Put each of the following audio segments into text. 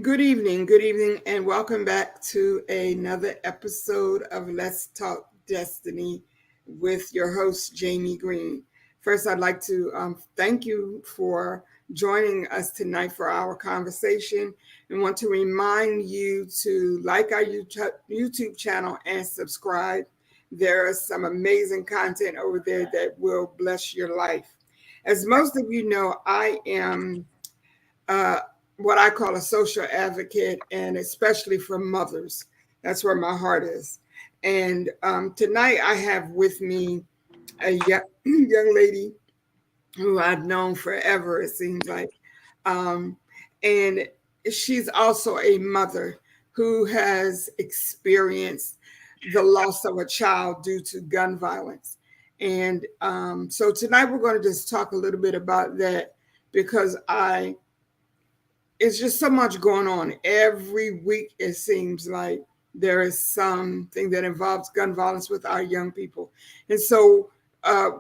Good evening, and welcome back to another episode of Let's Talk Destiny with your host, Jamie Green. First, I'd like to thank you for joining us tonight for our conversation and want to remind you to like our YouTube channel and subscribe. There is some amazing content over there that will bless your life. As most of you know, I am uh, what I call a social advocate, and especially for mothers. That's where my heart is. And tonight I have with me a young lady who I've known forever, it seems like. Um, and she's also a mother who has experienced the loss of a child due to gun violence. And so tonight we're going to just talk a little bit about that because it's just so much going on. Every week, it seems like there is something that involves gun violence with our young people. And so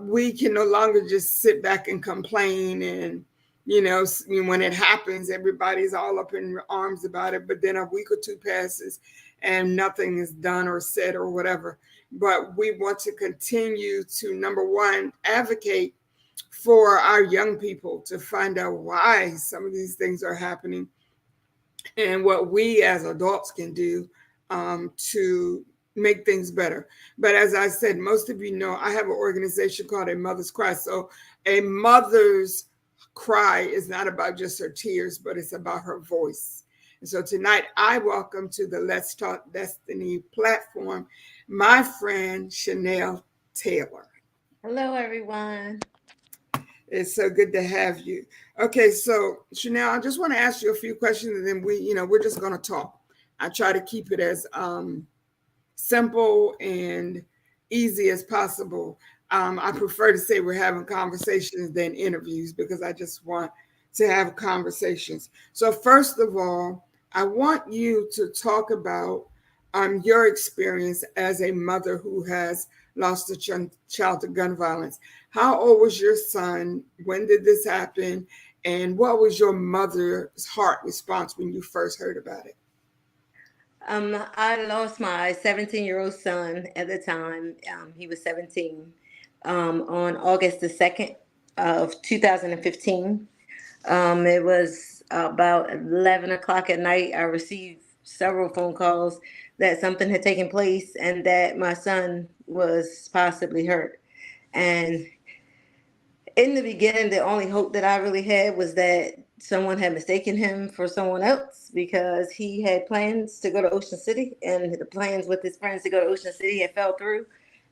we can no longer just sit back and complain. And, when it happens, everybody's all up in arms about it. But then a week or two passes and nothing is done or said or whatever. But we want to continue to, number one, advocate for our young people to find out why some of these things are happening and what we as adults can do to make things better. But as I said, most of you know, I have an organization called A Mother's Cry. So a mother's cry is not about just her tears, but it's about her voice. And so tonight, I welcome to the Let's Talk Destiny platform my friend Shanell Taylor. Hello, everyone. It's so good to have you. Okay, so Chanel, I just want to ask you a few questions, and then we're just going to talk. I try to keep it as simple and easy as possible. I prefer to say we're having conversations than interviews because I just want to have conversations. So first of all, I want you to talk about your experience as a mother who has lost a child to gun violence. How old was your son? When did this happen? And what was your mother's heart response when you first heard about it? I lost my 17-year-old son at the time. He was 17 on August the 2nd of 2015. It was about 11 o'clock at night. I received several phone calls that something had taken place and that my son was possibly hurt. And in the beginning, the only hope that I really had was that someone had mistaken him for someone else because he had plans to go to Ocean City, and the plans with his friends to go to Ocean City had fell through.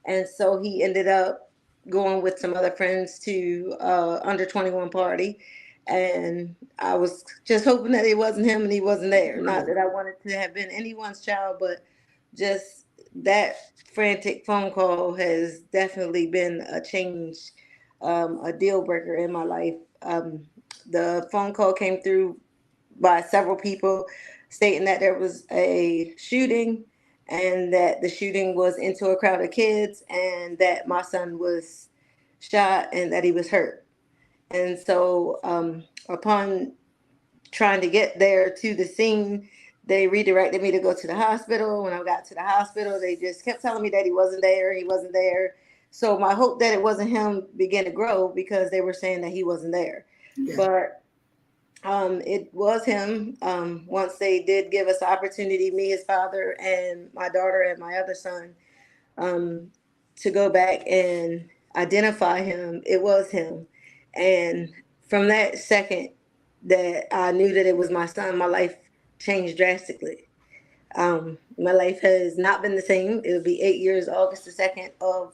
And so he ended up going with some other friends to under 21 party. And I was just hoping that it wasn't him and he wasn't there. Not that I wanted to have been anyone's child, but just that frantic phone call has definitely been a change, a deal breaker in my life. The phone call came through by several people stating that there was a shooting and that the shooting was into a crowd of kids and that my son was shot and that he was hurt. And so, upon trying to get there to the scene, they redirected me to go to the hospital. When I got to the hospital, they just kept telling me that he wasn't there. He wasn't there. So my hope that it wasn't him began to grow because they were saying that he wasn't there. Yeah. But it was him. Once they did give us the opportunity, me, his father, and my daughter and my other son, um, to go back and identify him, it was him. And from that second that I knew that it was my son, my life changed drastically. My life has not been the same. It'll be 8 years, August the 2nd of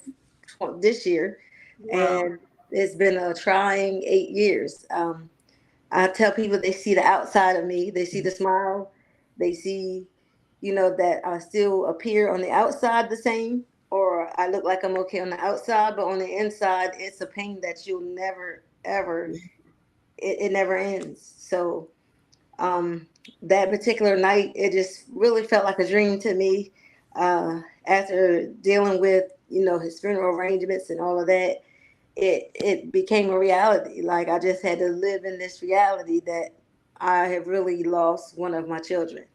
this year. Wow. And it's been a trying 8 years. I tell people they see the outside of me, they see the smile, they see, that I still appear on the outside the same, or I look like I'm okay on the outside, but on the inside, it's a pain that you'll never, ever, it never ends. So, that particular night, it just really felt like a dream to me. After dealing with, his funeral arrangements and all of that, it became a reality. Like I just had to live in this reality that I have really lost one of my children,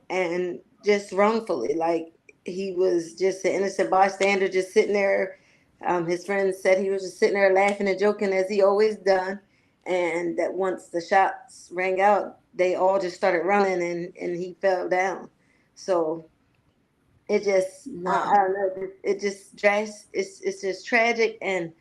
and just wrongfully. Like, he was just an innocent bystander, just sitting there. His friends said he was just sitting there laughing and joking as he always done, and that once the shots rang out, they all just started running, and he fell down. So it just, I Wow. don't know, it just it's just tragic, and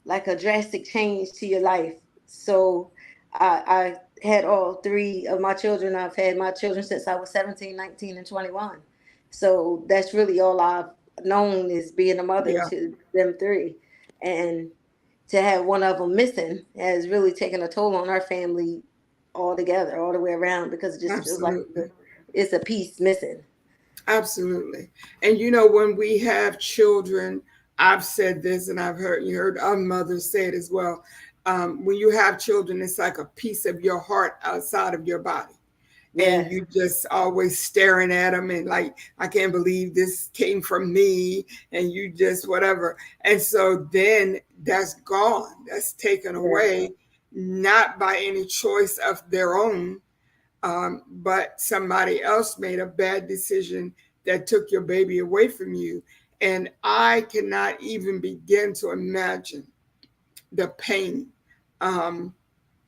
like a drastic change to your life. So I had all three of my children. I've had my children since I was 17, 19, and 21. So that's really all I've known, is being a mother Yeah, to them three. And to have one of them missing has really taken a toll on our family altogether, all the way around, because it just feels like absolutely. it's a piece missing. Absolutely. And you know, when we have children, I've said this and I've heard you heard other mothers say it as well. When you have children, it's like a piece of your heart outside of your body. And Yes, you just always staring at them and like, I can't believe this came from me, and you just whatever. And so then that's gone, that's taken yes, away, not by any choice of their own, but somebody else made a bad decision that took your baby away from you. And I cannot even begin to imagine the pain. Um,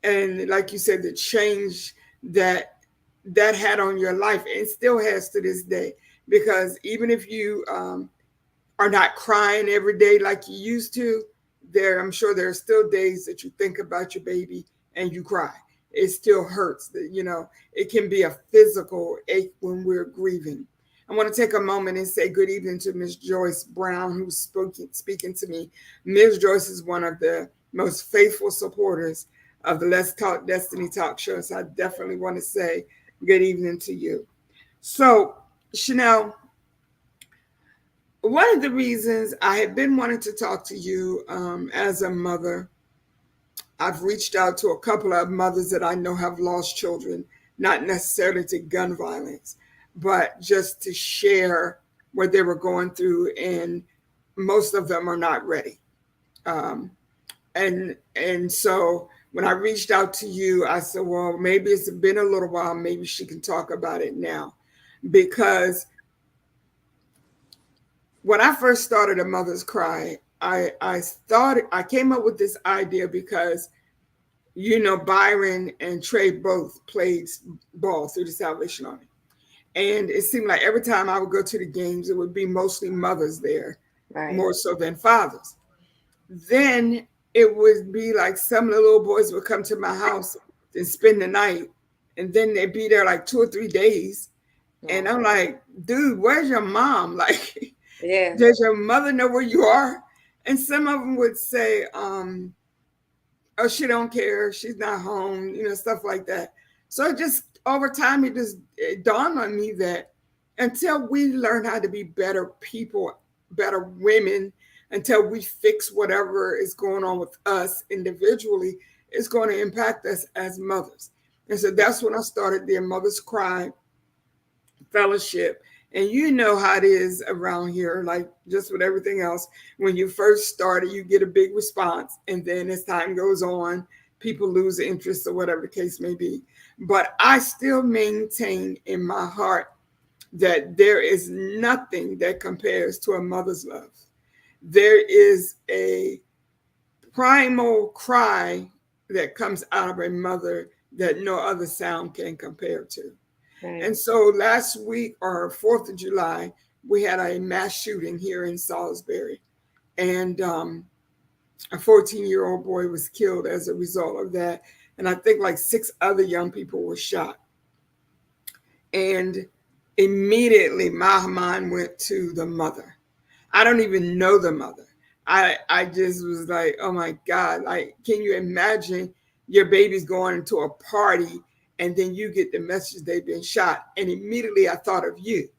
and like you said, the change that that had on your life and still has to this day. Because even if you are not crying every day like you used to, there I'm sure there are still days that you think about your baby and you cry. It still hurts. You know, it can be a physical ache when we're grieving. I want to take a moment and say good evening to Miss Joyce Brown, who's speaking to me. Ms. Joyce is one of the most faithful supporters of the Let's Talk Destiny talk show. So I definitely want to say good evening to you. So, Shanell, one of the reasons I have been wanting to talk to you as a mother, I've reached out to a couple of mothers that I know have lost children, not necessarily to gun violence, but just to share what they were going through, and most of them are not ready. Um, and so when I reached out to you, I said, well, maybe it's been a little while. Maybe she can talk about it now, because when I first started A Mother's Cry, I thought I came up with this idea because you know Byron and Trey both played ball through the Salvation Army, and it seemed like every time I would go to the games, it would be mostly mothers there, right. more so than fathers. Then it would be like some of the little boys would come to my house and spend the night, and then they'd be there like 2 or 3 days, and Wow. I'm like, dude, where's your mom? Like, Yeah. does your mother know where you are? And some of them would say, oh, she don't care, she's not home, you know, stuff like that. So it just over time it dawned on me that until we learn how to be better people, better women, until we fix whatever is going on with us individually, it's going to impact us as mothers. And so that's when I started the Mother's Cry fellowship. And you know how it is around here, like just with everything else. When you first started, you get a big response. And then as time goes on, people lose interest or whatever the case may be. But I still maintain in my heart that there is nothing that compares to a mother's love. There is a primal cry that comes out of a mother that no other sound can compare to. Right. And so last week, or 4th of July, we had a mass shooting here in Salisbury. And a 14-year-old boy was killed as a result of that. And I think like 6 other young people were shot. And immediately my mind went to the mother. I don't even know the mother. I just was like, oh my God, like, can you imagine your baby's going into a party and then you get the message they've been shot? And immediately I thought of you,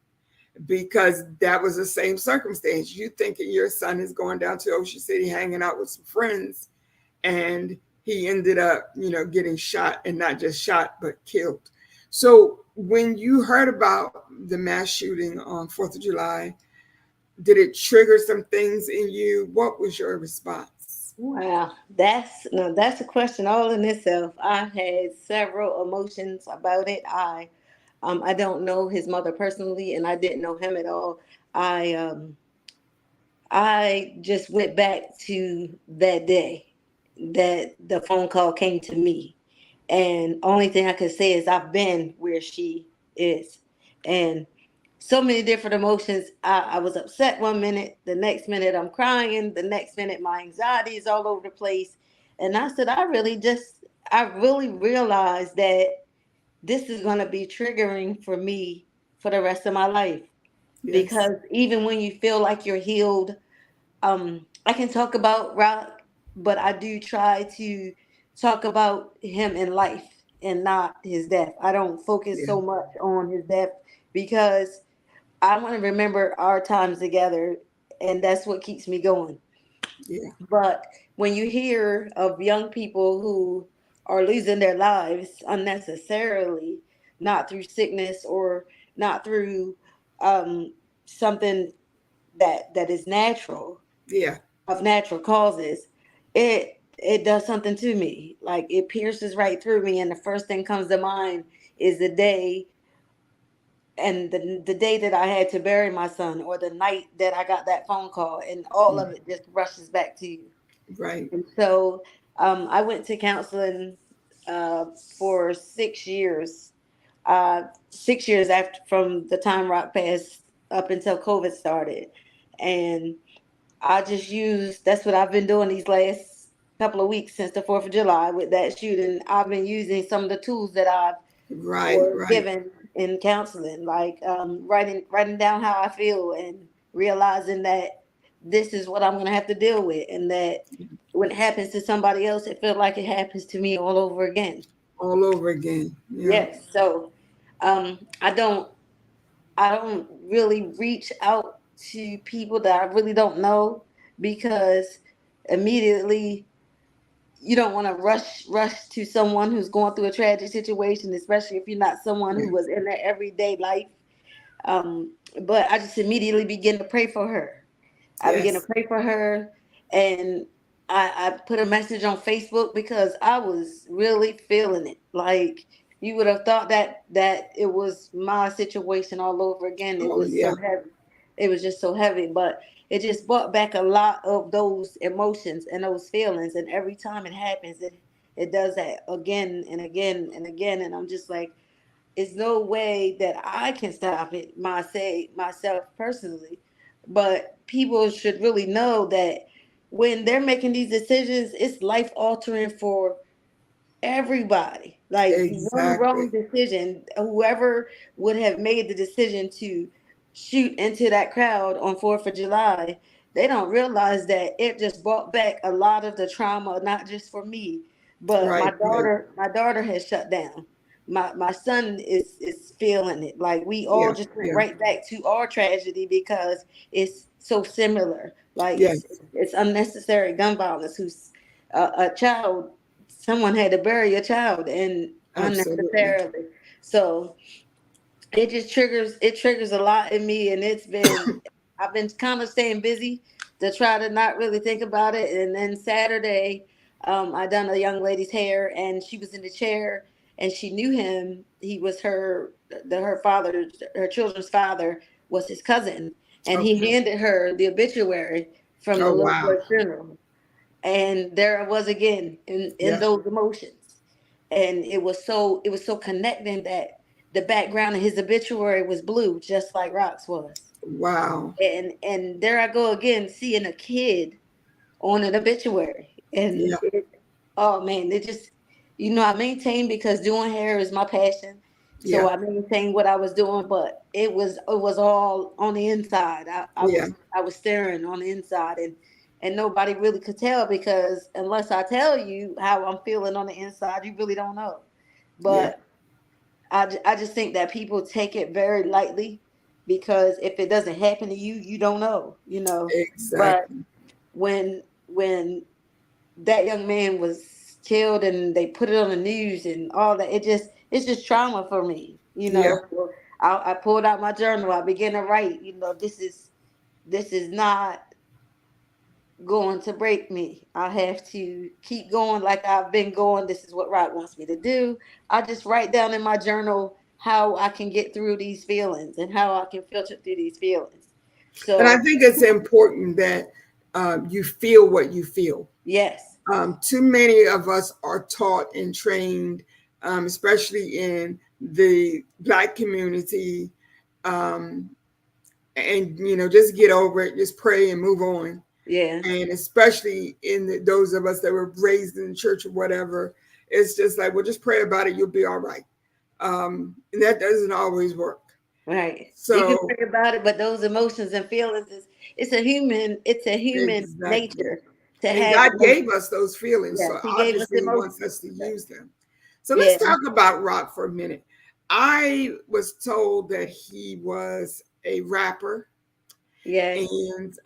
because that was the same circumstance. You thinking your son is going down to Ocean City hanging out with some friends, and he ended up, you know, getting shot, and not just shot, but killed. So when you heard about the mass shooting on 4th of July, did it trigger some things in you? What was your response? Wow, that's a question all in itself. I've had several emotions about it. I don't know his mother personally, and I didn't know him at all. I I just went back to that day that the phone call came to me, and only thing I could say is I've been where she is, and so many different emotions. I was upset one minute, the next minute I'm crying, the next minute my anxiety is all over the place. And I said, I really realized that this is going to be triggering for me for the rest of my life. Yes. Because even when you feel like you're healed, I can talk about Rock, but I do try to talk about him in life and not his death. I don't focus Yeah. so much on his death because I want to remember our times together, and that's what keeps me going. Yeah. But when you hear of young people who are losing their lives unnecessarily, not through sickness or not through um, something that is natural, Yeah. of natural causes, it does something to me. Like it pierces right through me, and the first thing comes to mind is the day and the day that I had to bury my son, or the night that I got that phone call, and all of Mm. it just rushes back to you. Right. And so I went to counseling uh, for 6 years. 6 years after from the time Rock passed up until COVID started, and I just used that's what I've been doing these last couple of weeks since the 4th of July with that shooting. I've been using some of the tools that I've Right. was Right. given in counseling, like writing down how I feel and realizing that this is what I'm gonna have to deal with, and that when it happens to somebody else, it feels like it happens to me all over again. All over again. Yeah. Yes, so I don't really reach out to people that I really don't know because immediately you don't want to rush to someone who's going through a tragic situation, especially if you're not someone who Yeah. was in their everyday life. But I just immediately begin to pray for her. I began to Yes. pray for her, and I put a message on Facebook because I was really feeling it. Like you would have thought that it was my situation all over again. It Oh was so yeah. heavy. It was just so heavy, but it just brought back a lot of those emotions and those feelings. And every time it happens, it does that again and again and again. And I'm just like, it's no way that I can stop it myself personally, but people should really know that when they're making these decisions, it's life altering for everybody. Like one wrong Exactly. decision, whoever would have made the decision to shoot into that crowd on 4th of July, they don't realize that it just brought back a lot of the trauma, not just for me, but my Right. Right. daughter. My daughter has shut down. My son is feeling it. Like we all Yeah. just went Yeah. right back to our tragedy because it's so similar. Like Yes. it's unnecessary gun violence. Who's a child, someone had to bury a child and Absolutely. unnecessarily. So it triggers a lot in me, and I've been kind of staying busy to try to not really think about it. And then Saturday, I done a young lady's hair, and she was in the chair, and she knew him. He was her father, her children's father was his cousin, and he Okay. handed her the obituary from the Oh little wow. boy's funeral. And there I was again in Yeah. those emotions, and it was so connecting that the background of his obituary was blue, just like Rock's was. Wow. And there I go again, seeing a kid on an obituary. And Yeah. oh man, it just, I maintained because doing hair is my passion. So Yeah. I maintained what I was doing, but it was all on the inside. I, I Yeah. was I was staring on the inside, and nobody really could tell because unless I tell you how I'm feeling on the inside, you really don't know. Yeah. But I just think that people take it very lightly because if it doesn't happen to you, you don't know. But Exactly. when that young man was killed and they put it on the news and all that, it's just trauma for me. Yeah. So I pulled out my journal. I began to write. This is not going to break me. I have to keep going like I've been going. This is what Rock wants me to do. I just write down in my journal how I can get through these feelings and how I can filter through these feelings. And I So, think it's important that you feel what you feel. yes, Too many of us are taught and trained, especially in the Black community, um, and just get over it, just pray and move on. yeah, And especially in those of us that were raised in the church or whatever, it's just like, well, just pray about it, you'll be all right. And that doesn't always work. right. You can So pray about it, but those emotions and feelings is it's a human exactly. nature to And have God gave emotions. us those feelings, Yes, so he gave us obviously He emotions. wants us to use them. So let's Yeah, talk about Rock for a minute. I was told that he was a rapper, yes. and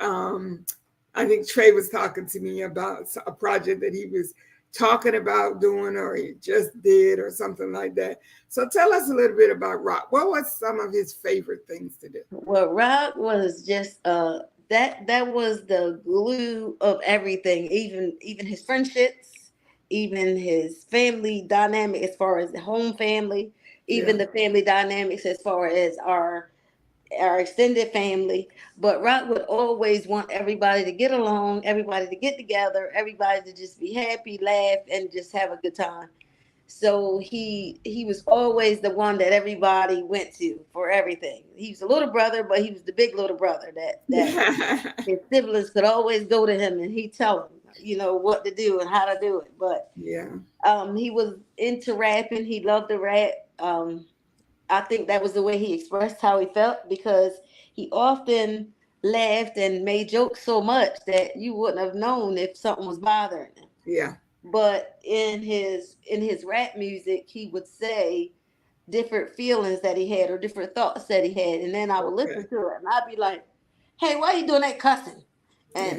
I think Trey was talking to me about a project that he was talking about doing, or he just did, or something like that. So tell us a little bit about Rock. What was some of his favorite things to do? Well, Rock was just that was the glue of everything, even his friendships, even his family dynamic as far as the home family, Yeah, even the family dynamics as far as our extended family. But Rock would always want everybody to get along, everybody to get together, everybody to just be happy, laugh, and just have a good time. So he was always the one that everybody went to for everything. He was a little brother, but he was the big little brother that yeah, his siblings could always go to him and he tell them, what to do and how to do it. But yeah, he was into rapping. He loved to rap. I think that was the way he expressed how he felt because he often laughed and made jokes so much that you wouldn't have known if something was bothering him. yeah. But in his rap music, he would say different feelings that he had or different thoughts that he had, and then I would Okay, listen to it and I'd be like, "Hey, why you doing that cussing?" yeah,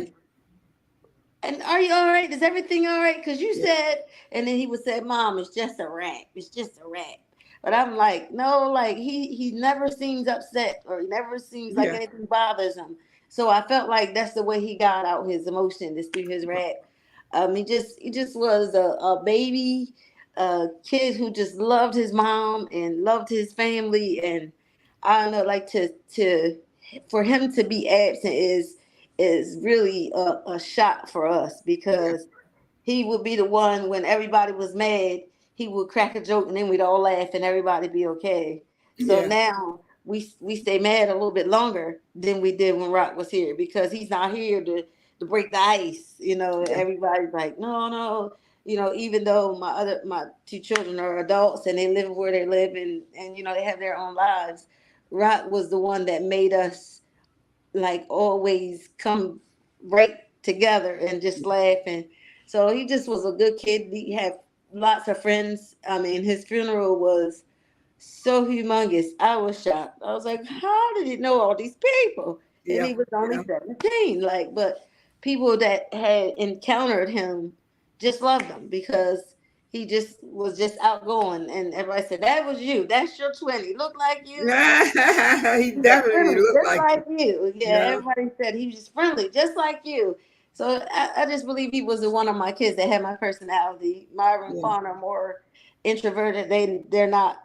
And are you all right? Is everything all right? Because you yeah, said, and then he would say, Mom, it's just a rap. It's just a rap. But I'm like, no, like he never seems upset or he never seems like yeah. anything bothers him. So I felt like that's the way he got out his emotion is through his rap. He just was a baby, kid who just loved his mom and loved his family, and I don't know, like to for him to be absent is really a shock for us Yeah, because he would be the one when everybody was mad, he would crack a joke and then we'd all laugh and everybody be okay. So yeah, now we stay mad a little bit longer than we did when Rock was here because he's not here to break the ice. yeah, Everybody's like, no, no. Even though my two children are adults and they live where they live and they have their own lives, Rock was the one that made us like always come right together and just laugh. And so he just was a good kid. He had lots of friends. I mean, his funeral was so humongous. I was shocked. I was like, how did he know all these people? And yeah, he was only yeah, 17. Like, but people that had encountered him just loved him because he just was just outgoing. And everybody said, that was you. That's your twin. He looked like you. yeah. He He was definitely friendly, looked just like you. like you. Yeah, Yeah, everybody said he was just friendly, just like you. So I just believe he was the one of my kids that had my personality. Myra and yeah, Quan are more introverted. They're not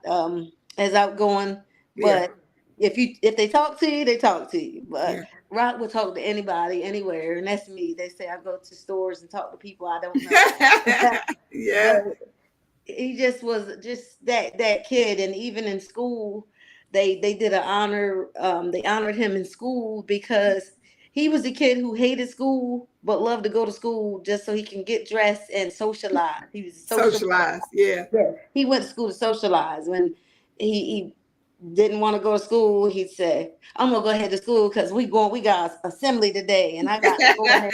as outgoing. yeah, But if they talk to you, they talk to you. But yeah, Rock will talk to anybody, anywhere, and that's me. They say I go to stores and talk to people I don't know. yeah. But he just was just that kid, and even in school they did an honor, they honored him in school because he was a kid who hated school but loved to go to school just so he can get dressed and socialize. He was a social. Socialized. Yeah, Yeah, he went to school to socialize. When he didn't want to go to school, he'd say, "I'm gonna go ahead to school because we got assembly today, and I got to go in there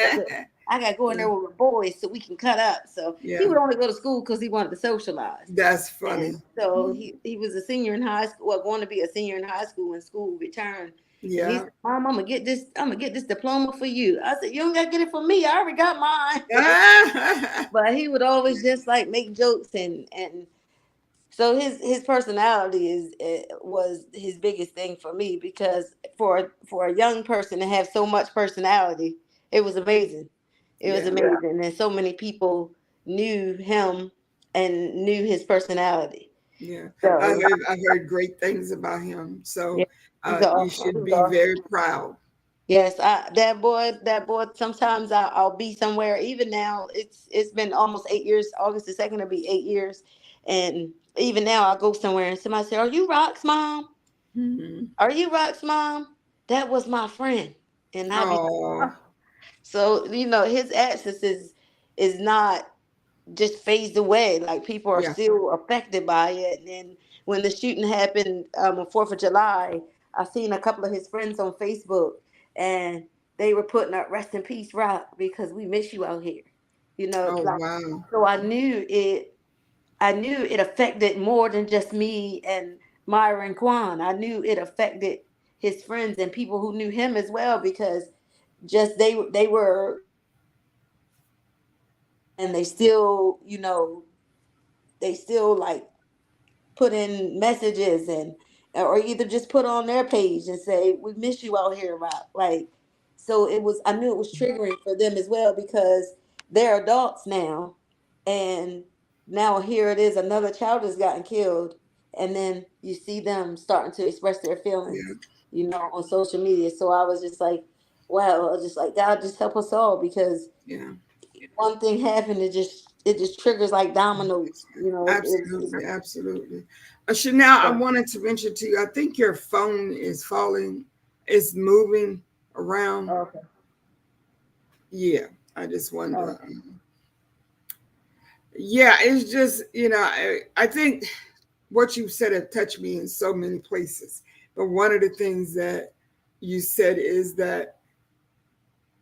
I got to go in yeah, there with my boys so we can cut up." So he yeah. would only go to school because he wanted to socialize. That's And funny. so he was a senior in high school, well, going to be a senior in high school when school returned. And he Yeah. said, Mom, I'm gonna get this diploma for you. I said, you don't gotta get it for me. I already got mine. But he would always just like make jokes and so his personality was his biggest thing for me because for a young person to have so much personality, it was amazing. It was Yeah. amazing, and so many people knew him and knew his personality. Yeah. So I've heard great things about him. yeah, So he's you awesome. should be very proud. Yes, that boy. Sometimes I'll be somewhere. Even now, it's been almost 8 years. August the 2nd will be 8 years, and even now I go somewhere and somebody say, "Are you Rock's mom? Hmm. Are you Rock's mom?" That was my friend, and I be Oh, so his absence is not just phased away. Like people are yeah. still affected by it. And then when the shooting happened on 4th of July, I seen a couple of his friends on Facebook, and they were putting up "Rest in peace, Rock, because we miss you out here." Oh, Like wow. so, I knew it. I knew it affected more than just me and Myra and Quan. I knew it affected his friends and people who knew him as well, because just they were and they still like put in messages, and or either just put on their page and say, "We miss you out here, Rock." Like, so I knew it was triggering for them as well, because they're adults now, and now here it is, another child has gotten killed, and then you see them starting to express their feelings, Yeah. on social media. So I was just like, wow, I was just like, God, just help us all, because Yeah. one thing happened, it just triggers like dominoes. Absolutely. Absolutely. Chanel, I wanted to mention to you, I think your phone is falling, it's moving around. Okay. Yeah. I just wonder. Oh, Yeah. It's just, I think what you said have touched me in so many places. But one of the things that you said is that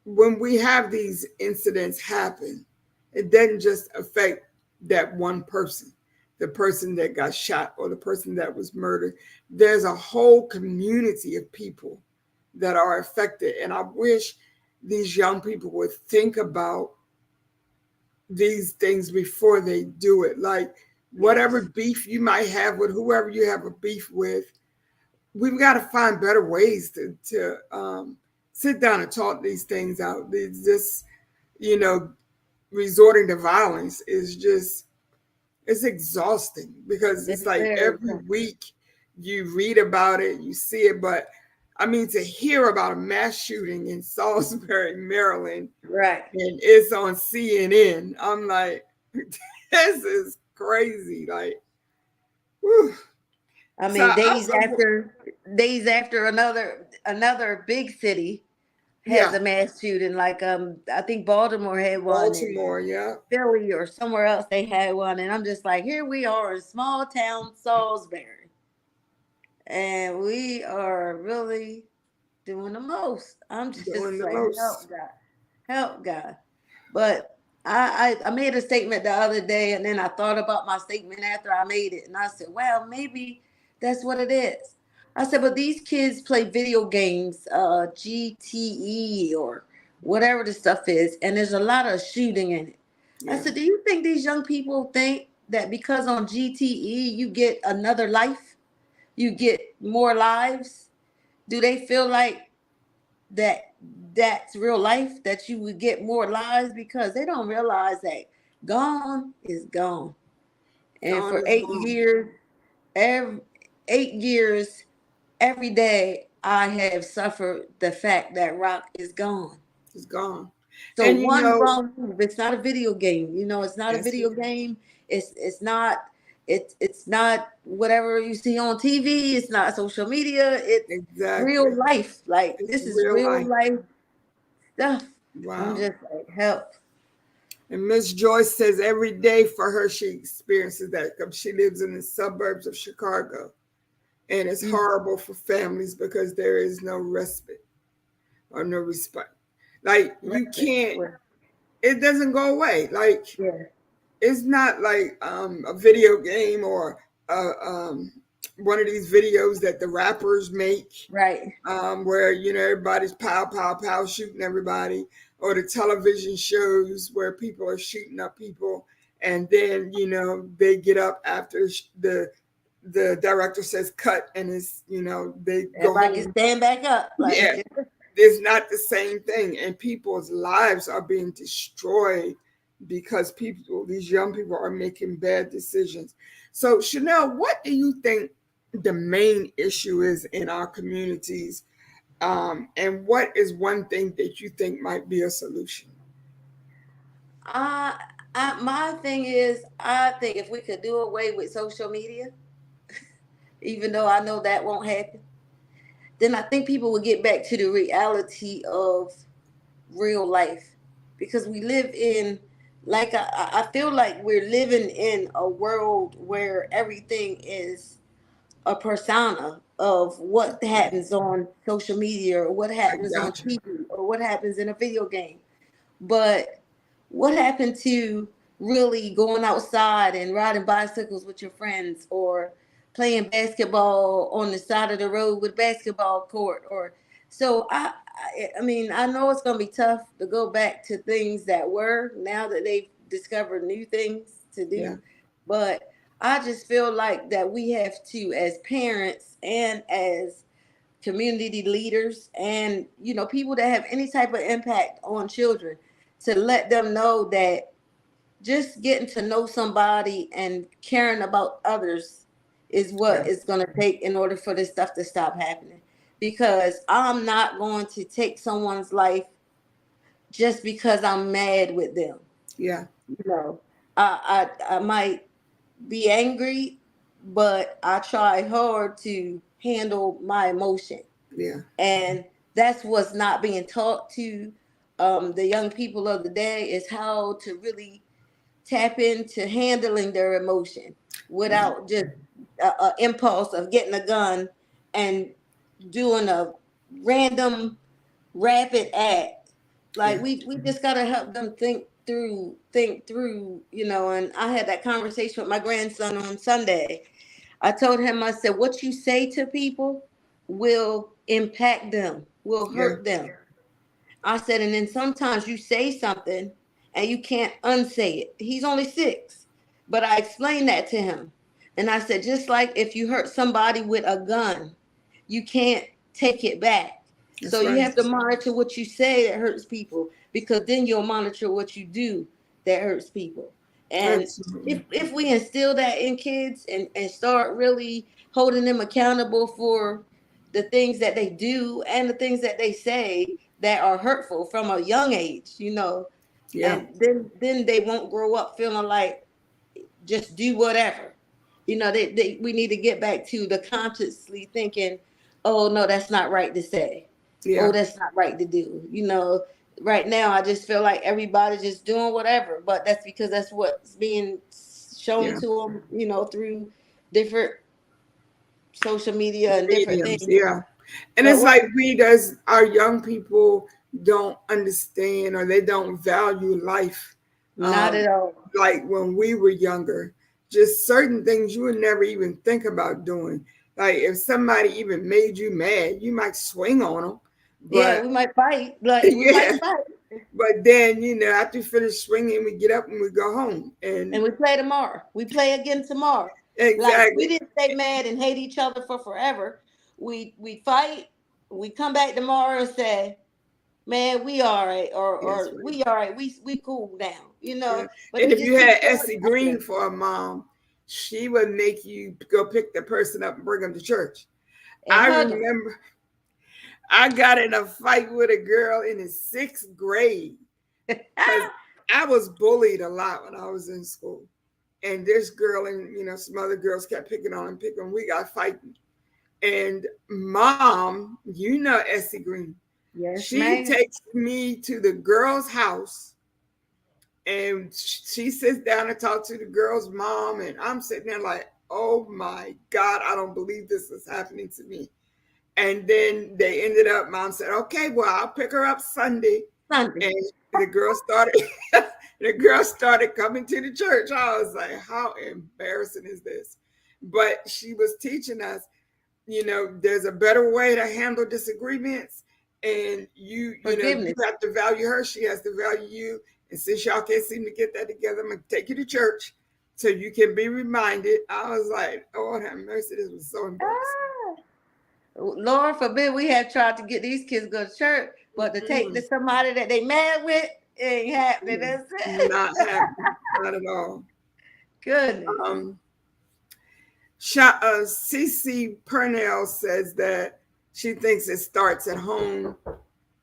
when we have these incidents happen, it doesn't just affect that one person, the person that got shot or the person that was murdered. There's a whole community of people that are affected. And I wish these young people would think about these things before they do it. Like whatever yes. beef you might have with whoever you have a beef with, we've got to find better ways to sit down and talk these things out. It's just, you know, resorting to violence is just, it's exhausting because it's It's like very every week you read about it, you see it, but I mean, to hear about a mass shooting in Salisbury, Maryland, right. and it's on CNN, I'm like, this is crazy. Like, whew. I So mean, I, days after another big city has yeah, a mass shooting. Like I think Baltimore had one, and Baltimore, yeah, Philly or somewhere else they had one, and I'm just like, here we are in small town Salisbury, and we are really doing the most. I'm doing just the like, most. help God, help God. But I made a statement the other day, and then I thought about my statement after I made it, and I said, well, maybe that's what it is. I said, but these kids play video games, GTE or whatever the stuff is, and there's a lot of shooting in it. I Yeah, said, do you think these young people think that because on GTE you get another life, you get more lives? Do they feel like that that's real life, that you would get more lives? Because they don't realize that gone is gone. And gone for is eight gone. years, every 8 years, every day I have suffered the fact that Rock is gone. It's gone. So And you one know, wrong move. It's not a video game. It's not a that's video game. It's not whatever you see on TV. It's not social media. It's real exactly. life. Like, It's this is real real life. life stuff. I'm Wow. just like, help. And Miss Joyce says every day for her she experiences that 'cause she lives in the suburbs of Chicago. And it's Mm, horrible for families because there is no respite or no respect. Like you respite. can't, Well, it doesn't go away. Like yeah, it's not like a video game or one of these videos that the rappers make, right. where everybody's pow pow pow shooting everybody, or the television shows where people are shooting up people, and then they get up after the director says cut, and it's they go Everybody can home. stand back up. Yeah, Like, it's not the same thing, and people's lives are being destroyed because these young people are making bad decisions. So Shanell, what do you think the main issue is in our communities, and what is one thing that you think might be a solution? I, my thing is, I think if we could do away with social media, even though I know that won't happen, then I think people will get back to the reality of real life, because we live in, like, I feel like we're living in a world where everything is a persona of what Yeah, happens on social media or what I happens on got you. TV or what happens in a video game. But what happened to really going outside and riding bicycles with your friends, or playing basketball on the side of the road with a basketball court? Or so I mean, I know it's gonna be tough to go back to things that were, now that they've discovered new things to Yeah, do. But I just feel like that we have to, as parents and as community leaders, and people that have any type of impact on children, to let them know that just getting to know somebody and caring about others is yeah, what it's going to take in order for this stuff to stop happening. Because I'm not going to take someone's life just because I'm mad with them. yeah, you know I might be angry, but I try hard to handle my emotion. yeah, And that's what's not being taught to the young people of the day, is how to really tap into handling their emotion yeah, without just a impulse of getting a gun and doing a random rapid act. yeah, Like, we just gotta help them think through. And I had that conversation with my grandson on Sunday. I told him, I said, what you say to people will impact them, will yeah, hurt them. I said, and then sometimes you say something and you can't unsay it. He's only 6, but I explained that to him. And I said, just like if you hurt somebody with a gun, you can't take it back. So that's you right. have to monitor what you say that hurts people, because then you'll monitor what you do that hurts people. And if Absolutely. if we instill that in kids, and start really holding them accountable for the things that they do and the things that they say that are hurtful from a young age, Yeah, and then they won't grow up feeling like just do whatever. We need to get back to the consciously thinking, oh no, that's not right to say. yeah, Oh, that's not right to do. Right now I just feel like everybody's just doing whatever, but that's because that's what's being shown yeah. to them, through different social media and different Mediums, things. yeah. And But it's what like we as our young people don't understand, or they don't value life, Not um, at all. like when we were younger. Just certain things you would never even think about doing. Like if somebody even made you mad, you might swing on them. Yeah, But we might fight. Like, we yeah, might fight. but then after you finish swinging, we get up and we go home. And And we play tomorrow. We play again tomorrow. Like, we exactly, didn't stay mad and hate each other for forever. We fight. We come back tomorrow and say, "Man, we all right," that's or right. "We all right. We cool now." Yeah. But And it if you just keeps had going Essie after. Green for a mom, she would make you go pick the person up and bring them to church. And I hug them. remember I got in a fight with a girl in the 6th grade because I was bullied a lot when I was in school. And this girl and some other girls kept picking on and picking. We got fighting. And mom, Essie Green, Yes, she ma'am. takes me to the girl's house, and she sits down and talks to the girl's mom, and I'm sitting there like, oh my God, I don't believe this is happening to me. And then they ended up, mom said, okay, well, I'll pick her up Sunday. Sunday. And the girl started the girl started coming to the church. I was like, how embarrassing is this? But she was teaching us, there's a better way to handle disagreements. And you Forgiveness. have to value her, she has to value you. And since y'all can't seem to get that together, I'm gonna take you to church so you can be reminded. I was like, oh, have mercy, this was so embarrassing. Ah, Lord forbid we have tried to get these kids to go to church, but to take to Mm-mm. somebody that they mad with ain't happening. Mm. That's it. Not happening. Not at all. Goodness. Um, Cece Purnell says that she thinks it starts at home.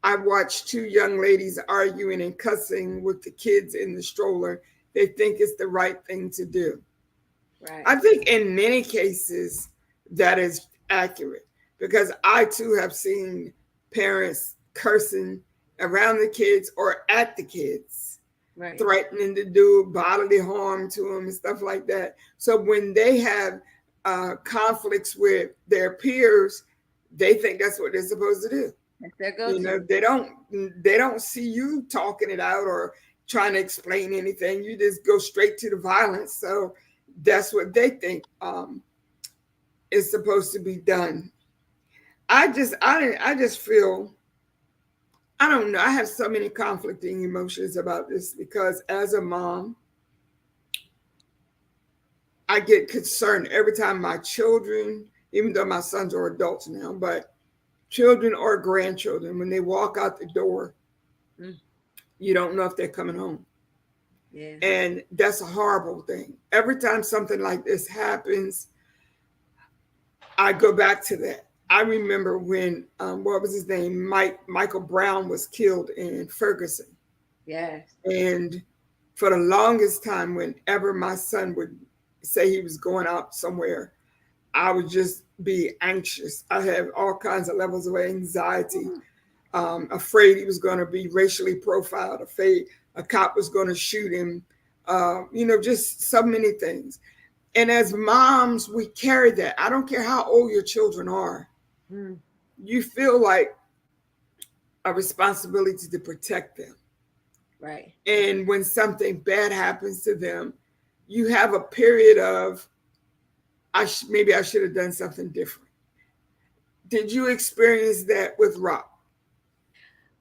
I watched two young ladies arguing and cussing with the kids in the stroller. They think it's the right thing to do. Right. I think in many cases that is accurate because I too have seen parents cursing around the kids or at the kids, Right. threatening to do bodily harm to them and stuff like that. So when they have conflicts with their peers, they think that's what they're supposed to do. That's their You know, go-to. they don't see you talking it out or trying to explain anything. You just go straight to the violence. So that's what they think is supposed to be done. I just feel, I don't know. I have so many conflicting emotions about this because as a mom, I get concerned every time my children, even though my sons are adults now, but children or grandchildren, when they walk out the door, Mm, you don't know if they're coming home. yeah. And that's a horrible thing. Every time something like this happens, I go back to that. I remember when, what was his name? Michael Brown was killed in Ferguson. Yes. And for the longest time, whenever my son would say he was going out somewhere, I would just be anxious. I have all kinds of levels of anxiety, afraid he was going to be racially profiled, afraid a cop was going to shoot him, just so many things. And as moms, we carry that. I don't care how old your children are, Mm, you feel like a responsibility to protect them. right. And when something bad happens to them, you have a period of, maybe I should have done something different. Did you experience that with Rock?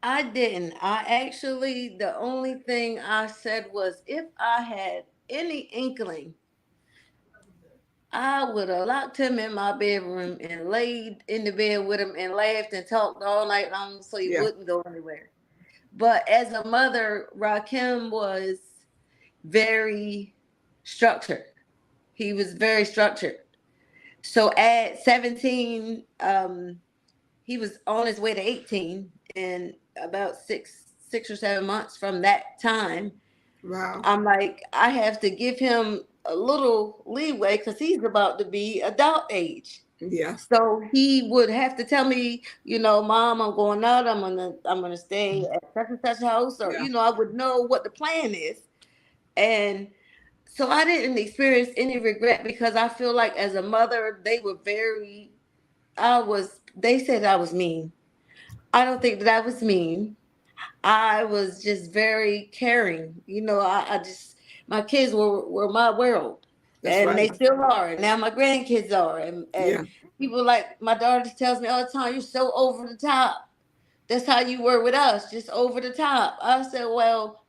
I didn't. I actually, the only thing I said was if I had any inkling, I would have locked him in my bedroom and laid in the bed with him and laughed and talked all night long so he Yeah, wouldn't go anywhere. But as a mother, Rakim was very structured. He was very structured. So at 17, he was on his way to 18, and about 6 or 7 months from that time, wow, I'm like, I have to give him a little leeway because he's about to be adult age. yeah, So he would have to tell me, Mom, I'm going out. I'm gonna stay at such and such house, or yeah, I would know what the plan is. And so I didn't experience any regret because I feel like as a mother, they were very. They said I was mean. I don't think that I was mean. I was just very caring. I just my kids were my world, that's and right. they still are. And now my grandkids are, and Yeah, people like my daughter tells me all the time, "You're so over the top." That's how you were with us, just over the top. I said, "Well,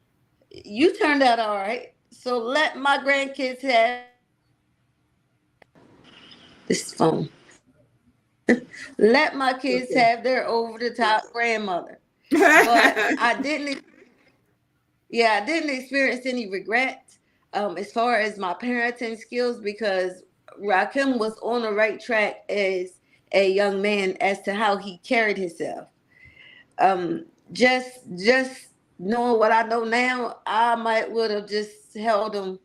you turned out all right, so let my grandkids have this phone. Let my kids okay. have their over the top grandmother." But I didn't. Yeah, I didn't experience any regret as far as my parenting skills because Rakim was on the right track as a young man as to how he carried himself. Um, just knowing what I know now, I might would have just held him,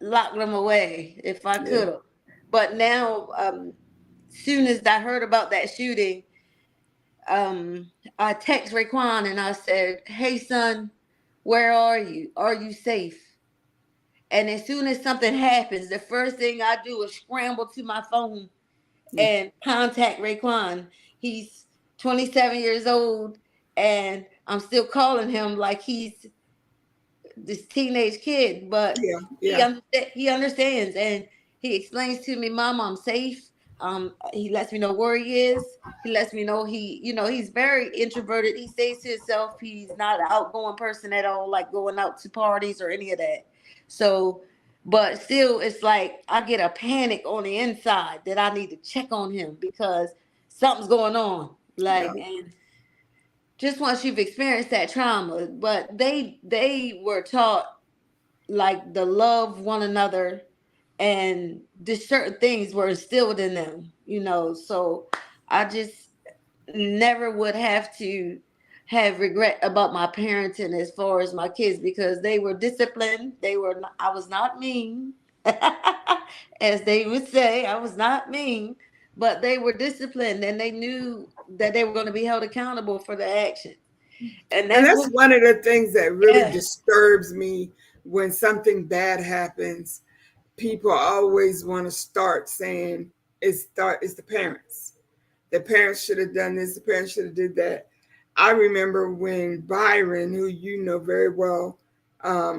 locked him away if I Yeah, could have. But now, soon as I heard about that shooting, um, I text Raekwon and I said, "Hey son, where are you? Are you safe?" And as soon as something happens, the first thing I do is scramble to my phone yeah, and contact Raekwon. He's 27 years old, and I'm still calling him like he's this teenage kid, but yeah, yeah. he understands and he explains to me, "Mom, I'm safe." He lets me know where he is. He lets me know he's very introverted. He stays to himself. He's not an outgoing person at all, like going out to parties or any of that. So, but still, it's like I get a panic on the inside that I need to check on him because something's going on. Like, Yeah. and just once you've experienced that trauma, but they were taught like to love one another, and just certain things were instilled in them, so I just never would have to have regret about my parenting as far as my kids, because they were disciplined. I was not mean. As they would say, I was not mean, but they were disciplined, and they knew that they were going to be held accountable for their actions. And And that's that's what. one of the things that really Yes. disturbs me when something bad happens. People always want to start saying it's the parents. The parents should have done this. The parents should have did that. I remember when Byron, who you know very well,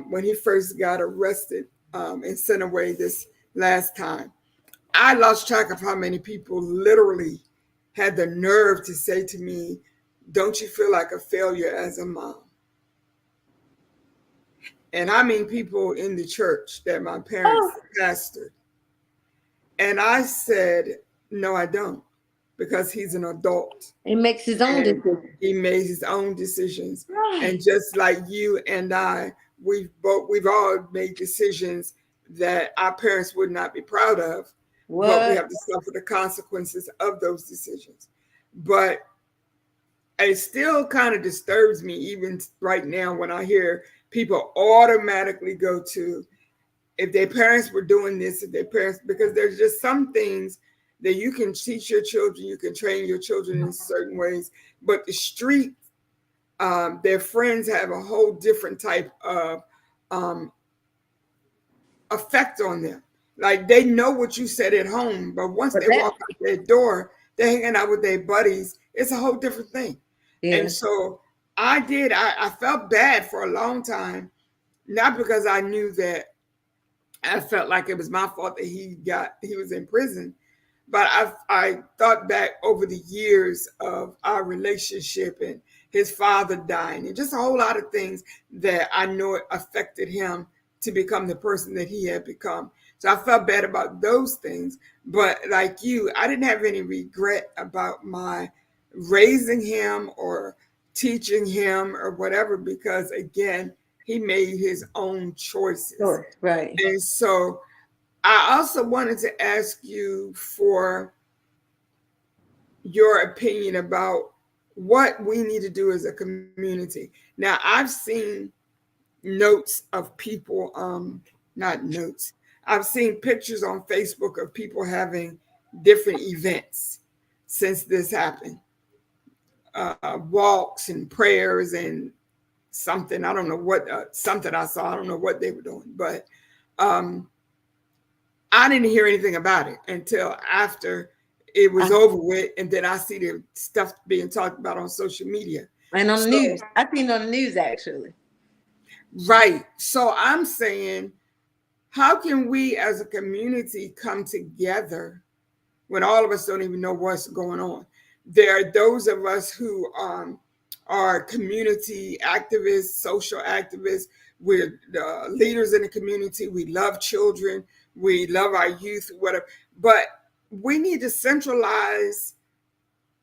when he first got arrested and sent away this last time, I lost track of how many people literally had the nerve to say to me, "Don't you feel like a failure as a mom?" And I mean people in the church that my parents Oh, pastored. And I said, "No, I don't," because he's an adult he makes his own and decision. he made his own decisions. And Right. just like you and I, we've all made decisions that our parents would not be proud of, but we What? have to suffer the consequences of those decisions. But it still kind of disturbs me even right now when I hear people automatically go to, if their parents were doing this, if their parents, because there's just some things that you can teach your children, you can train your children in certain ways, but the street, their friends have a whole different type of um, effect on them. Like they know what you said at home, but once But they that, walk out their door, they're hanging out with their buddies. It's a whole different thing. And yeah. so I felt bad for a long time, not because I knew that I felt like it was my fault that he was in prison, but I thought back over the years of our relationship and his father dying and just a whole lot of things that I know it affected him to become the person that he had become. So I felt bad about those things, but like you, I didn't have any regret about my raising him or teaching him or whatever, because again, he made his own choices. Sure. Right. And so I also wanted to ask you for your opinion about what we need to do as a community. Now, I've seen notes of people, not notes, I've seen pictures on Facebook of people having different events since this happened, walks and prayers and something. I don't know what, something I saw. I don't know what they were doing, but um, I didn't hear anything about it until after it was I, over with, and then I see the stuff being talked about on social media. and on the So, news, I seen it on the news actually. right. So I'm saying, how can we as a community come together when all of us don't even know what's going on? There are those of us who are community activists, social activists. We're leaders in the community. We love children. We love our youth, whatever. But we need to centralize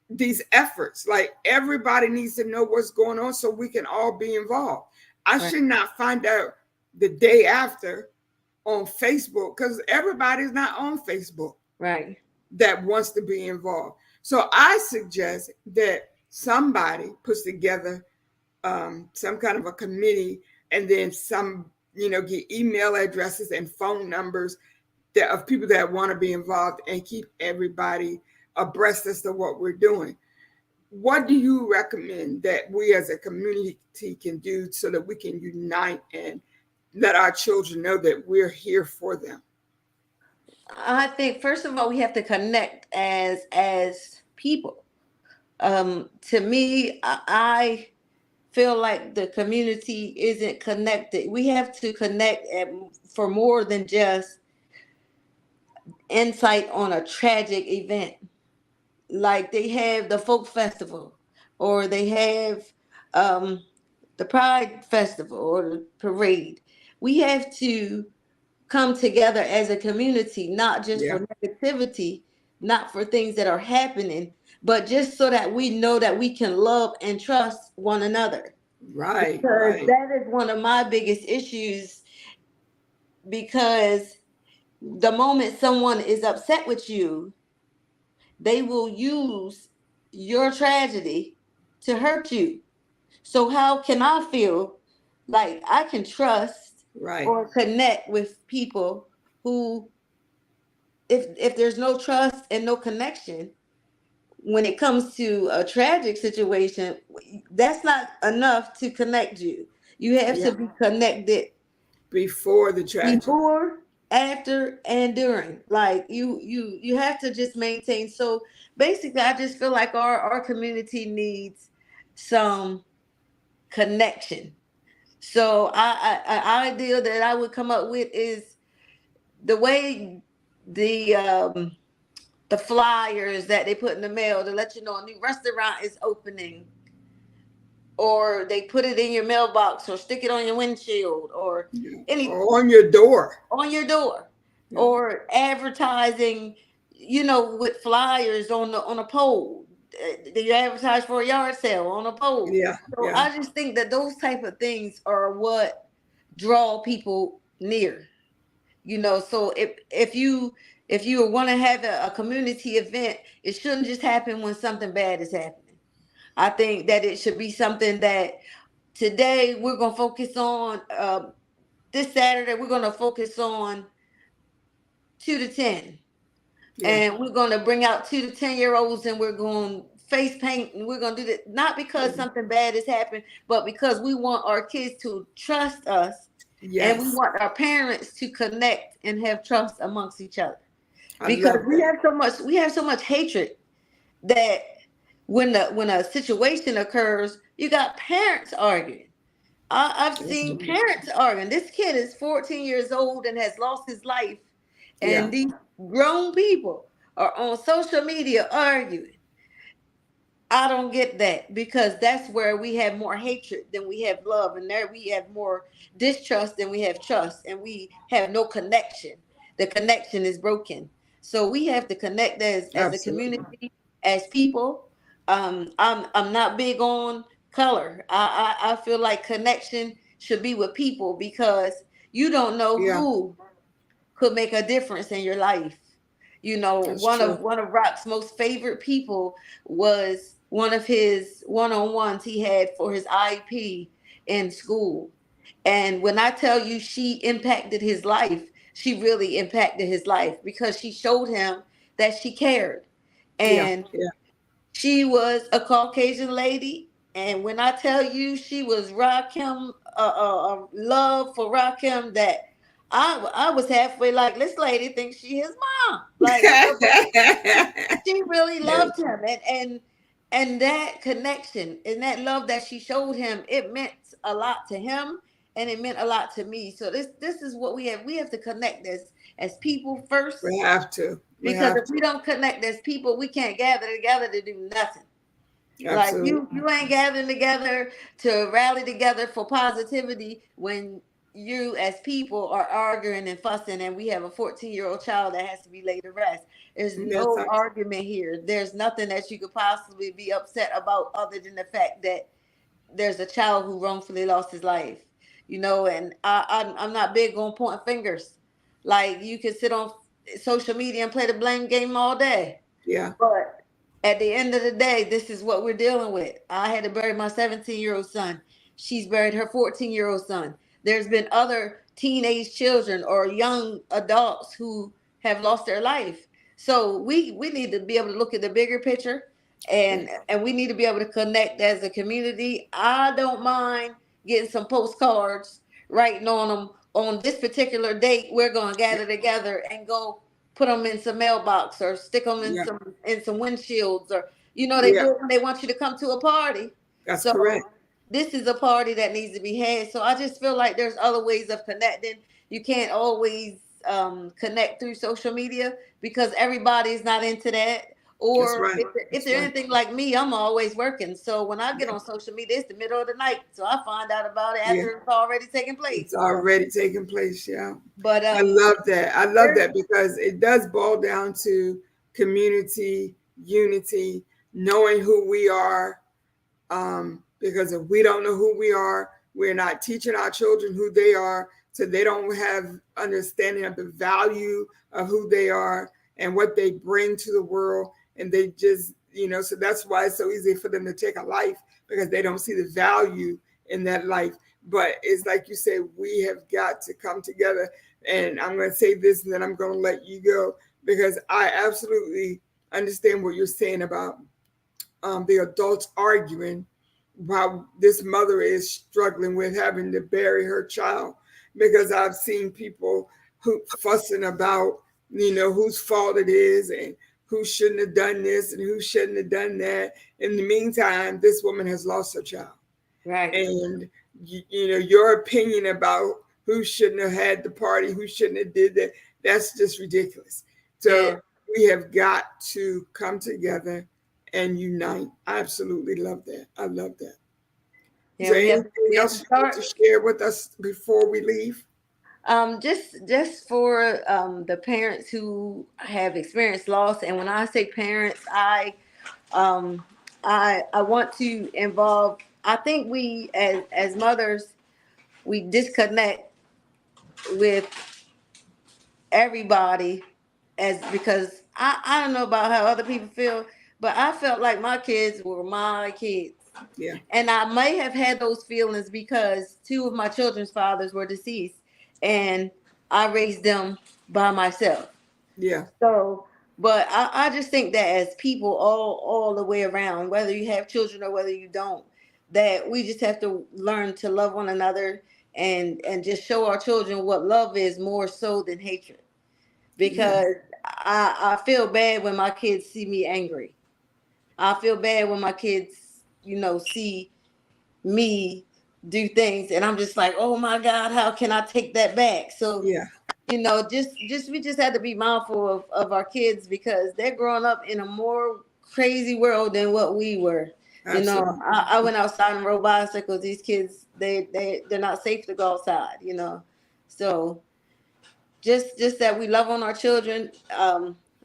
these efforts. Like everybody needs to know what's going on so we can all be involved. I Right. should not find out the day after on Facebook, because everybody's not on Facebook Right. that wants to be involved. So I suggest that somebody puts together some kind of a committee, and then get email addresses and phone numbers of people that want to be involved, and keep everybody abreast as to what we're doing. What do you recommend that we as a community can do so that we can unite and let our children know that we're here for them? I think first of all we have to connect as people. To me, I feel like the community isn't connected. We have to connect for more than just insight on a tragic event. Like they have the folk festival, or they have um, the pride festival or the parade. We have to come together as a community, not just Yeah. for negativity, not for things that are happening, but just so that we know that we can love and trust one another. Right, Because right. that is one of my biggest issues. Because the moment someone is upset with you, they will use your tragedy to hurt you. So how can I feel like I can trust Right. or connect with people who, if there's no trust and no connection, when it comes to a tragic situation, that's not enough to connect you. You have Yeah. to be connected Before the tragedy. before, after, and during. Like you have to just maintain. So basically, I just feel like our community needs some connection. So an idea that I would come up with is the way the um the flyers that they put in the mail to let you know a new restaurant is opening, or they put it in your mailbox, or stick it on your windshield, or Yeah. any Or on your door. on your door, Yeah. or advertising, with flyers on a pole. Do you advertise for a yard sale on a pole? Yeah. So Yeah. I just think that those type of things are what draw people near. So if you want to have a community event, it shouldn't just happen when something bad is happening. I think that it should be something that today we're going to focus on. This Saturday we're going to focus on 2 to 10, Yeah. and we're going to bring out 2 to 10 year olds, and we're going to face paint, and we're going to do that not because Yeah. something bad has happened, but because we want our kids to trust us, and we Yes. want our parents to connect and have trust amongst each other. I Because love that. we have so much hatred that when a situation occurs, you got parents arguing. I've That's seen right. parents arguing. This kid is 14 years old and has lost his life, Yeah. and these grown people are on social media arguing. I don't get that, because that's where we have more hatred than we have love, and there we have more distrust than we have trust, and we have no connection. The connection is broken. So we have to connect as a Absolutely. community, as people. I'm not big on color. I feel like connection should be with people, because you don't know Yeah. who could make a difference in your life. That's One true. of Rock's most favorite people was one of his one-on-ones he had for his IEP in school. And when I tell you she impacted his life, she really impacted his life, because she showed him that she cared. Yeah. And Yeah. she was a Caucasian lady, and when I tell you she was Rakim, love for Rakim, that I was halfway like, this lady thinks she his mom, like, but she really Yes. loved him, and that connection and that love that she showed him, it meant a lot to him, and it meant a lot to me. So this is what we have to connect as people We first, have to. We because have if to. we don't connect as people, we can't gather together to do nothing. Like Absolutely. you ain't gathering together to rally together for positivity when you as people are arguing and fussing, and we have a 14-year-old child that has to be laid to rest. There's Yes, no argument here. There's nothing that you could possibly be upset about other than the fact that there's a child who wrongfully lost his life. And I'm not big on pointing fingers. Like, you can sit on social media and play the blame game all day, yeah. but at the end of the day, this is what we're dealing with. I had to bury my 17-year-old son. She's buried her 14-year-old son. There's been other teenage children or young adults who have lost their life. So we need to be able to look at the bigger picture, Yeah. and we need to be able to connect as a community. I don't mind getting some postcards, writing on them, on this particular date we're going to gather together and go put them in some mailbox, or stick them Yeah. in some windshields, or they Yeah. do it when they want you to come to a party. That's So correct. this is a party that needs to be had. So I just feel like there's other ways of connecting. You can't always connect through social media, because everybody's not into that. That's Or right. if That's they're right. anything like me, I'm always working. So when I get Yeah. on social media, it's the middle of the night. So I find out about it Yeah. after it's already taken place. It's So, already taking place. Yeah. but I love that. I love there's that because it does boil down to community, unity, knowing who we are, because if we don't know who we are, we're not teaching our children who they are, so they don't have understanding of the value of who they are and what they bring to the world. And they just, so that's why it's so easy for them to take a life, because they don't see the value in that life. But it's like you said, we have got to come together. And I'm going to say this and then I'm going to let you go, because I absolutely understand what you're saying about the adults arguing while this mother is struggling with having to bury her child. Because I've seen people who fussing about, whose fault it is and who shouldn't have done this and who shouldn't have done that. In the meantime, this woman has lost her child. Right. And your opinion about who shouldn't have had the party, who shouldn't have did that, that's just ridiculous. So Yeah. we have got to come together and unite. I absolutely love that. I love that. Is Yeah. there We have anything we have to else you want to start. share with us before we leave? Just for the parents who have experienced loss, and when I say parents, um I want to involve. I think we as mothers we disconnect with everybody, as because I don't know about how other people feel, but I felt like my kids were my kids. Yeah, And I may have had those feelings because two of my children's fathers were deceased and I raised them by myself. yeah, So, but I just think that as people all the way around, whether you have children or whether you don't, that we just have to learn to love one another and just show our children what love is more so than hatred. yeah, Because I feel bad when my kids see me angry. I feel bad when my kids, see me do things and I'm just like, oh my God, how can I take that back? So, yeah, just we just had to be mindful of our kids because they're growing up in a more crazy world than what we were. absolutely. I went outside and rode bicycles. These kids, they're not safe to go outside. So just that we love on our children.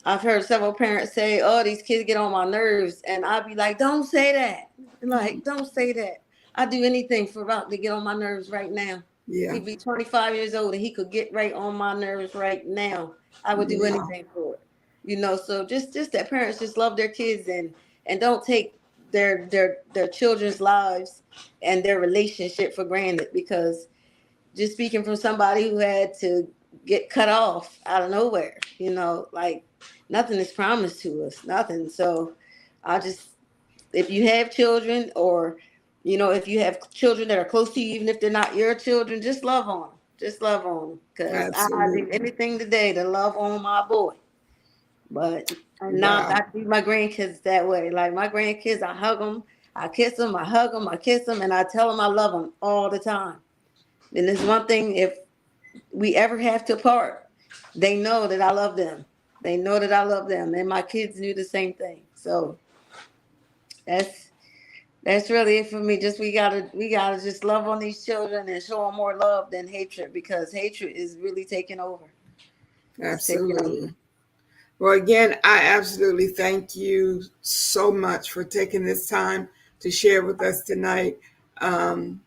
I've heard several parents say, "Oh, these kids get on my nerves," and I'd be like, "Don't say that. Like, don't say that. I do anything for Rock to get on my nerves right now. Yeah, He'd be 25 years old and he could get right on my nerves right now. I would do yeah, anything for it. So just that parents just love their kids and don't take their children's lives and their relationship for granted because just speaking from somebody who had to get cut off out of nowhere, like nothing is promised to us, nothing. So I just, if you have children or, if you have children that are close to you, even if they're not your children, just love on them. Just love on them. Because I do absolutely. anything today to love on my boy. But now Wow, I treat my grandkids that way. Like my grandkids, I hug them, I kiss them, I hug them, I kiss them, and I tell them I love them all the time. And there's one thing, if we ever have to part, they know that I love them. They know that I love them, and my kids do the same thing. So that's that's really it for me. Just we gotta just love on these children and show them more love than hatred because hatred is really taking over. It's taking over. absolutely. Well, again, I absolutely thank you so much for taking this time to share with us tonight. Um,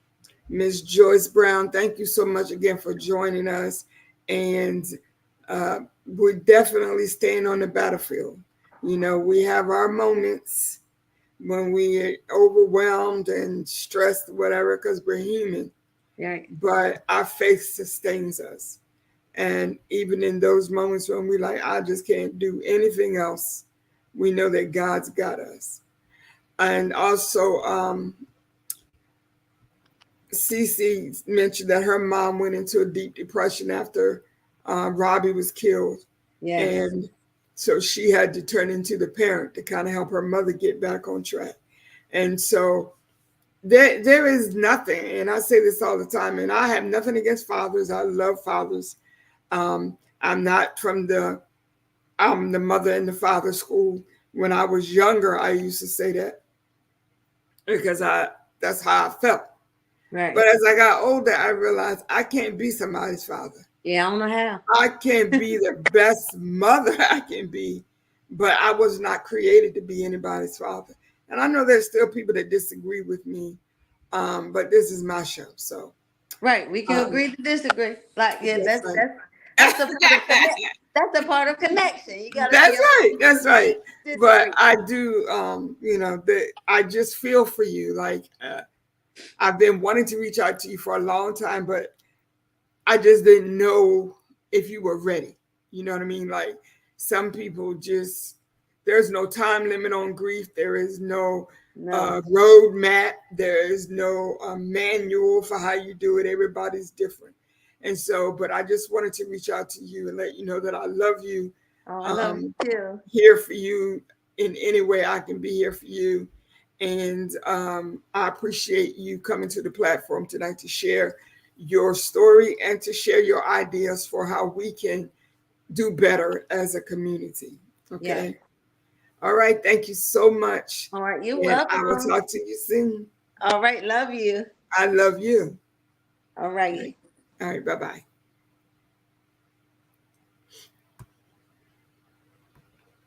Ms. Joyce Brown, thank you so much again for joining us. And uh, we're definitely staying on the battlefield. We have our moments when we are overwhelmed and stressed, whatever, because we're human. Right. But our faith sustains us. And even in those moments when we like, I just can't do anything else, we know that God's got us. And also, Cece mentioned that her mom went into a deep depression after Robbie was killed. Yes. And so she had to turn into the parent to kind of help her mother get back on track. And so there is nothing, and I say this all the time, and I have nothing against fathers. I love fathers. I'm not from the mother and the father school. When I was younger, I used to say that because that's how I felt. Right. But as I got older, I realized I can't be somebody's father. Yeah, I don't know how. I can't be the best mother I can be, but I was not created to be anybody's father. And I know there's still people that disagree with me, but this is my show, so Right. We can um, agree to disagree. Like, yeah, that's that's the part of connect. That's the part of connection. You got to be That's able right. to That's right. But disagree. I do, that I just feel for you. Like I've been wanting to reach out to you for a long time, but I just didn't know if you were ready. You know what I mean? Like some people just, there's no time limit on grief. There is no No. road map. There is no manual for how you do it. Everybody's different. And so, but I just wanted to reach out to you and let you know that I love you, Oh, I love um, you too. here for you in any way I can be here for you. And I appreciate you coming to the platform tonight to share your story and to share your ideas for how we can do better as a community. Yes. Okay. All right. Thank you so much. All right. You're And I will welcome. talk to you soon. All right. Love you. I love you. All All right. righty. All right. Bye bye.